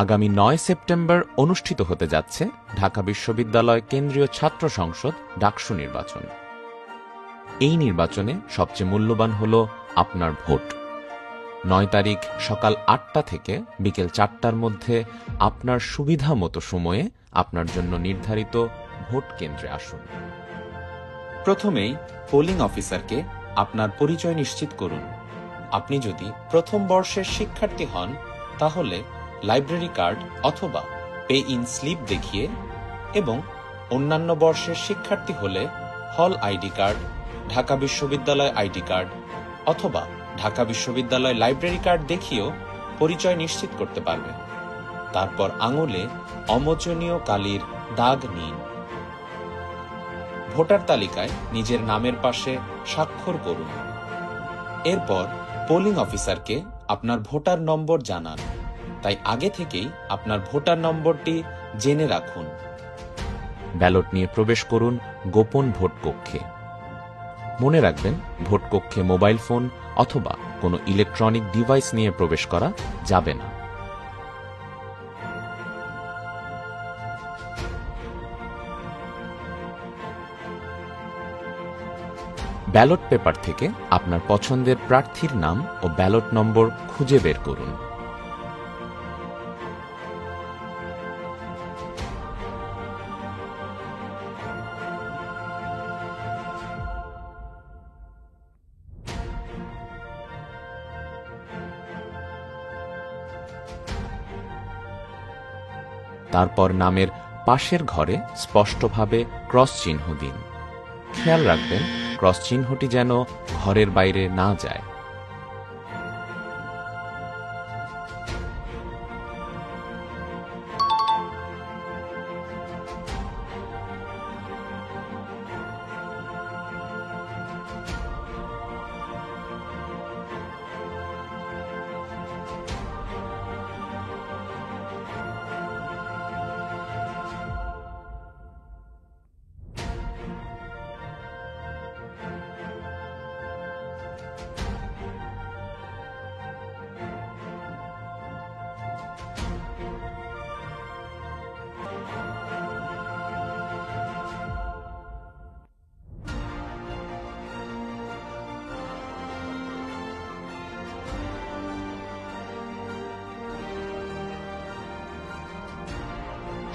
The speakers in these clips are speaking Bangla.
আগামী ৯ সেপ্টেম্বর অনুষ্ঠিত হতে যাচ্ছে ঢাকা বিশ্ববিদ্যালয় কেন্দ্রীয় ছাত্র সংসদ ডাকসু নির্বাচন। এই নির্বাচনে সবচেয়ে মূল্যবান হল আপনার ভোট। ৯ তারিখ সকাল ৮টা থেকে বিকেল ৪টার মধ্যে আপনার সুবিধা মতো সময়ে আপনার জন্য নির্ধারিত ভোট কেন্দ্রে আসুন। প্রথমেই পোলিং অফিসারকে আপনার পরিচয় নিশ্চিত করুন। আপনি যদি প্রথম বর্ষের শিক্ষার্থী হন তাহলে লাইব্রেরি কার্ড অথবা পে ইন স্লিপ দেখিয়ে, এবং অন্যান্য বর্ষের শিক্ষার্থী হলে হল আইডি কার্ড, ঢাকা বিশ্ববিদ্যালয় আইডি কার্ড অথবা ঢাকা বিশ্ববিদ্যালয় লাইব্রেরি কার্ড দেখিয়েও পরিচয় নিশ্চিত করতে পারবেন। তারপর আঙুলে অমোচনীয় কালির দাগ নিন। ভোটার তালিকায় নিজের নামের পাশে স্বাক্ষর করুন। এরপর পোলিং অফিসারকে আপনার ভোটার নম্বর জানান, তাই আগে থেকেই আপনার ভোটার নম্বরটি জেনে রাখুন। ব্যালট নিয়ে প্রবেশ করুন গোপন ভোট কক্ষে। মনে রাখবেন, ভোট কক্ষে মোবাইল ফোন অথবা কোনো ইলেকট্রনিক ডিভাইস নিয়ে প্রবেশ করা যাবে না। ব্যালট পেপার থেকে আপনার পছন্দের প্রার্থীর নাম ও ব্যালট নম্বর খুঁজে বের করুন। তারপর নামের পাশের ঘরে স্পষ্টভাবে ক্রস চিহ্ন দিন। খেয়াল রাখবেন, ক্রস চিহ্নটি যেন ঘরের বাইরে না যায়।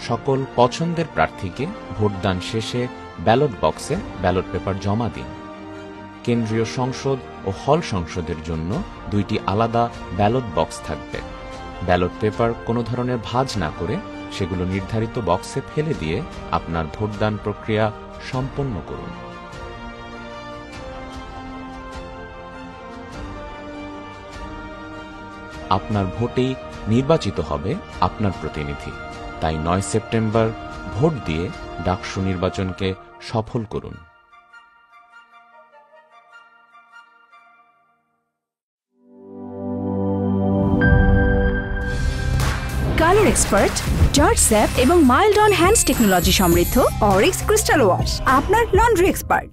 সকল পছন্দের প্রার্থীকে ভোটদান শেষে ব্যালট বক্সে ব্যালট পেপার জমা দিন। কেন্দ্রীয় সংসদ ও হল সংসদের জন্য 2টি আলাদা ব্যালট বক্স থাকবে। ব্যালট পেপার কোনো ধরনের ভাঁজ না করে সেগুলো নির্ধারিত বক্সে ফেলে দিয়ে আপনার ভোটদান প্রক্রিয়া সম্পন্ন করুন। আপনার ভোটেই নির্বাচিত হবে আপনার প্রতিনিধি। তাই 9 সেপ্টেম্বর ভোট দিয়ে ডাকসু নির্বাচনকে সফল করুন। কালার এক্সপার্ট, জর্জ স্যাপ এবং মাইল্ড অন হ্যান্ডস টেকনোলজি সমৃদ্ধ অরিক্স ক্রিস্টাল ওয়াশ আপনার লন্ড্রি এক্সপার্ট।